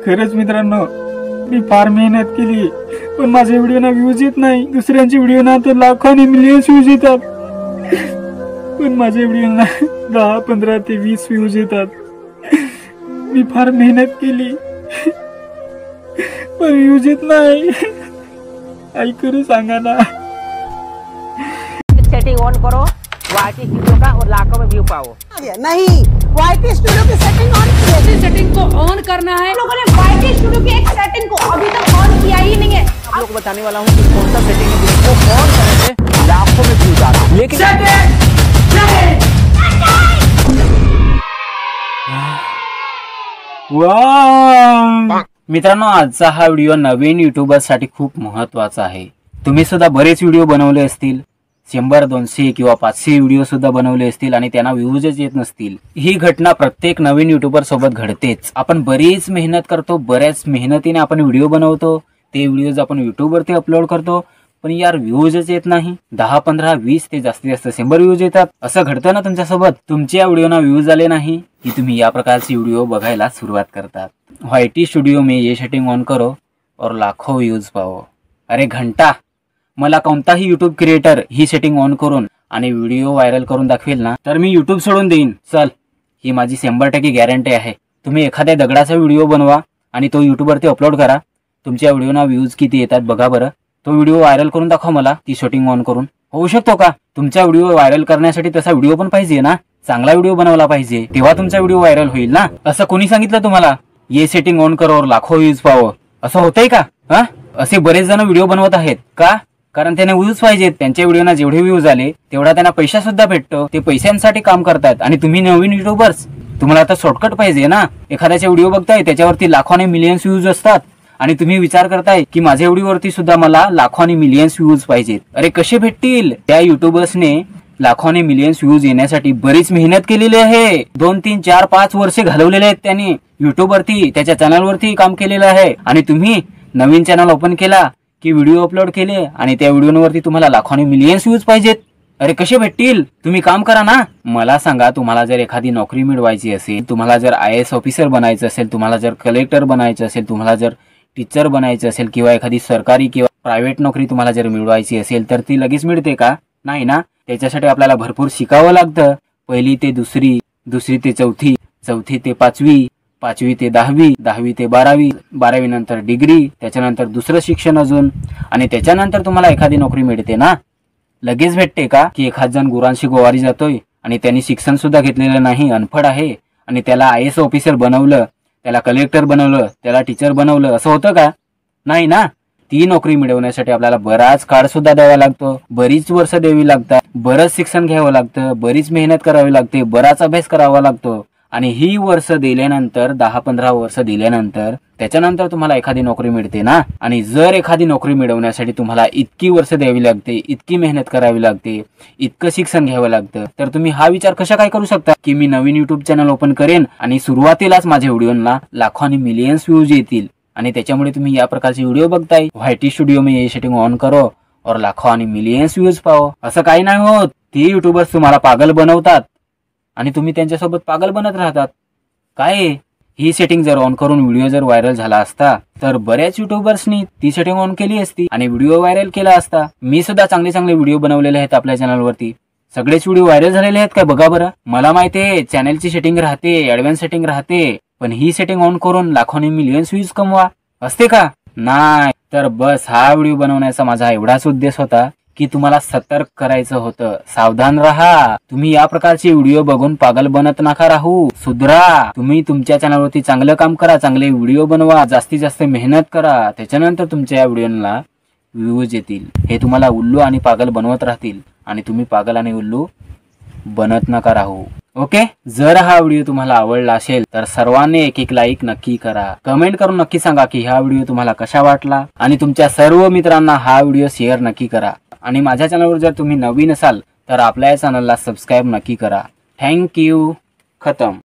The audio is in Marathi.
खरंच मित्रांनो, मी फार मेहनत केली, पण माझ्या व्हिडिओना व्ह्यूज येत नाही. दुसऱ्यांच्या व्हिडिओना तर लाखोनी मिलियन्स व्ह्यूज येतात, पण माझ्या व्हिडिओना 10, 15 ते 20 व्ह्यूज येतात. मी फार मेहनत केली, पण व्ह्यूज येत नाही. आई करू सांगा ना. सेटिंग ऑन करो YT स्टूडियो का और लाखों में व्यू पाओ. नहीं, YT स्टूडियो की सेटिंग ऑन की है. सेटिंग को ऑन करना है. लोगों ने YT स्टूडियो की एक सेटिंग को अभी तक ऑन किया ही नहीं है. आप लोगों को बताने वाला हूँ कि कौन सा सेटिंग है जिसको ऑन करने से लाखों में व्यू आ रहा है. लेकिन मित्रांनो, आजचा हा व्हिडिओ नवीन युट्यूबर्ससाठी खूप महत्वाचा आहे. तुम्ही सुद्धा बरेच व्हिडिओ बनवले असतील, 100, 200 किंवा 500 व्हिडिओ सुद्धा बनवले असतील आणि त्यांना व्ह्यूजच येत नसतील. ही घटना प्रत्येक नवीन युट्यूबर सोबत घडतेच. आपण बरीच मेहनत करतो, बऱ्याच मेहनतीने आपण व्हिडिओ बनवतो, ते व्हिडिओज आपण युट्यूबवरती अपलोड करतो, पण यार व्ह्यूजच येत नाही. 10, 15, 20 ते जास्तीत जास्त 100 व्ह्यूज येतात. असं घडतं ना तुमच्यासोबत? तुमच्या व्हिडिओना व्ह्यूज आले नाही की तुम्ही या प्रकारचे व्हिडिओ बघायला सुरुवात करतात. YT स्टूडियो में ये सेटिंग ऑन करो और लाखों व्ह्यूज पाओ. अरे घंटा, मला कोणताही YouTube creator he setting on करून आणि व्हिडिओ व्हायरल करून दाखवेल ना, तर मी यूट्यूब सोडून देईन. चल, ही माझी 100% गॅरंटी आहे. तुम्ही एखाद्या दगडाचा व्हिडिओ बनवा आणि तो यूट्यूबवरती अपलोड करा. तुमच्या व्हिडिओना व्ह्यूज किती येतात बघा बरं. तो व्हिडिओ व्हायरल करून दाखवा मला ती सेटिंग ऑन करून. होऊ शकतो का? तुमचा व्हिडिओ व्हायरल करण्यासाठी तसा व्हिडिओ पण पाहिजे ना, चांगला व्हिडिओ बनवला पाहिजे, तेव्हा तुमचा व्हिडिओ व्हायरल होईल ना. असं कोणी सांगितलं तुम्हाला ये सेटिंग ऑन करो और लाखो व्ह्यूज पाओ? असं होतंय का? असे बरेच जण व्हिडिओ बनवत आहेत का? कारण त्यांना व्ह्यूज पाहिजेत. त्यांच्या व्हिडिओना जेवढे व्ह्यूज आले तेवढा त्यांना पैसा सुद्धा भेटतो. ते पैशांसाठी काम करतात. आणि तुम्ही नवीन युट्यूबर्स, तुम्हाला आता शॉर्टकट पाहिजे ना. एखाद्याचे व्हिडिओ बघताय, त्याच्यावरती लाखो आणि मिलियन्स व्ह्यूज असतात आणि तुम्ही विचार करताय की माझ्या व्हिडिओवरती सुद्धा मला लाखो आणि मिलियन्स व्ह्यूज पाहिजेत. अरे कसे भेटतील? त्या युट्यूबर्सने लाखो आणि मिलियन्स व्ह्यूज येण्यासाठी बरीच मेहनत केलेली आहे. 2, 3, 4, 5 वर्षे घालवलेले आहेत त्यांनी युट्यूबवरती, त्याच्या चॅनलवरती काम केलेलं आहे. आणि तुम्ही नवीन चॅनल ओपन केला की व्हिडिओ अपलोड केले आणि त्या व्हिडिओवरती तुम्हाला लाखो आणि मिलियन्स व्ह्यूज पाहिजेत. अरे कसे भेटतील? तुम्ही काम करा ना. मला सांगा, तुम्हाला जर एखादी नोकरी मिळवायची असेल, तुम्हाला जर IAS ऑफिसर बनायचं असेल, तुम्हाला जर कलेक्टर बनायचं असेल, तुम्हाला जर टीचर बनायचं असेल किंवा एखादी सरकारी किंवा प्रायव्हेट नोकरी तुम्हाला जर मिळवायची असेल, तर ती लगेच मिळते का? नाही ना. त्याच्यासाठी आपल्याला भरपूर शिकावं लागतं. 1ली ते 2री, 2री ते 4थी, 4थी ते 5वी, 5वी ते 10वी, 10वी ते 12वी, 12वी नंतर डिग्री, त्याच्यानंतर दुसरं शिक्षण अजून, आणि त्याच्यानंतर तुम्हाला एखादी नोकरी मिळते ना. लगेच भेटते का? की एखाद जण गुरांशी गोवारी जातोय आणि त्यांनी शिक्षण सुद्धा घेतलेलं नाही, अनपढ आहे, आणि त्याला IAS ऑफिसर बनवलं, त्याला कलेक्टर बनवलं, त्याला टीचर बनवलं, असं होतं का? नाही ना. ती नोकरी मिळवण्यासाठी आपल्याला बराच काळ सुद्धा द्यावा लागतो, बरीच वर्ष द्यावी लागतात, बरंच शिक्षण घ्यावं लागतं, बरीच मेहनत करावी लागते, बराच अभ्यास करावा लागतो. आणि ही वर्ष दिल्यानंतर, 10-15 वर्ष दिल्यानंतर, त्याच्यानंतर तुम्हाला एखादी नोकरी मिळते ना. आणि जर एखादी नोकरी मिळवण्यासाठी तुम्हाला इतकी वर्ष द्यावी लागते, इतकी मेहनत करावी लागते, इतकं शिक्षण घ्यावं लागतं, तर तुम्ही हा विचार कशा काय करू शकता की मी नवीन युट्यूब चॅनल ओपन करेन आणि सुरुवातीलाच माझ्या व्हिडिओला लाखो आणि मिलियन्स व्ह्यूज येतील आणि त्याच्यामुळे तुम्ही या प्रकारचे व्हिडिओ बघताय. YT स्टूडियो में ये सेटिंग ऑन करो और लाखो आणि मिलियन्स व्ह्यूज पाओ. असं काही नाही होत. ती युट्यूबर्स तुम्हाला पागल बनवतात आणि तुम्ही त्यांच्यासोबत पागल बनत राहतात. काय ही सेटिंग जर ऑन करून व्हिडिओ जर व्हायरल झाला असता, तर बऱ्याच युट्यूबर्सनी ती सेटिंग ऑन केली असती आणि व्हिडिओ व्हायरल केला असता. मी सुद्धा चांगले चांगले व्हिडिओ बनवलेले आहेत आपल्या चॅनलवरती. सगळेच व्हिडिओ व्हायरल झालेले आहेत काय बघा बरं. मला माहिती आहे चॅनलची सेटिंग राहते, ऍडव्हान्स सेटिंग राहते, पण ही सेटिंग ऑन करून लाखो आणि मिलियन्स व्ह्यूज कमवा असते का? नाही. तर बस हा व्हिडिओ बनवण्याचा माझा एवढाच उद्देश होता की तुम्हाला सतर्क करायचं होतं. सावधान राहा. तुम्ही या प्रकारचे व्हिडिओ बघून पागल बनत नका राहू. सुधरा. तुम्ही तुमच्या चॅनलवरती चांगलं काम करा, चांगले व्हिडिओ बनवा, जास्तीत जास्त मेहनत करा, त्याच्यानंतर तुमच्या या व्हिडिओला व्ह्यूज येतील. हे तुम्हाला उल्लू आणि पागल बनवत राहतील आणि तुम्ही पागल आणि उल्लू बनत नका राहू. ओके. जर हा व्हिडिओ तुम्हाला आवडला असेल तर सर्वांनी एक लाईक नक्की करा. कमेंट करून नक्की सांगा की हा व्हिडिओ तुम्हाला कसा वाटला आणि तुमच्या सर्व मित्रांना हा व्हिडिओ शेअर नक्की करा. आणि माझ्या चॅनलवर जर तुम्ही नवीन असाल तर आपल्या चॅनलला सबस्क्राईब नक्की करा. थँक्यू. खतम.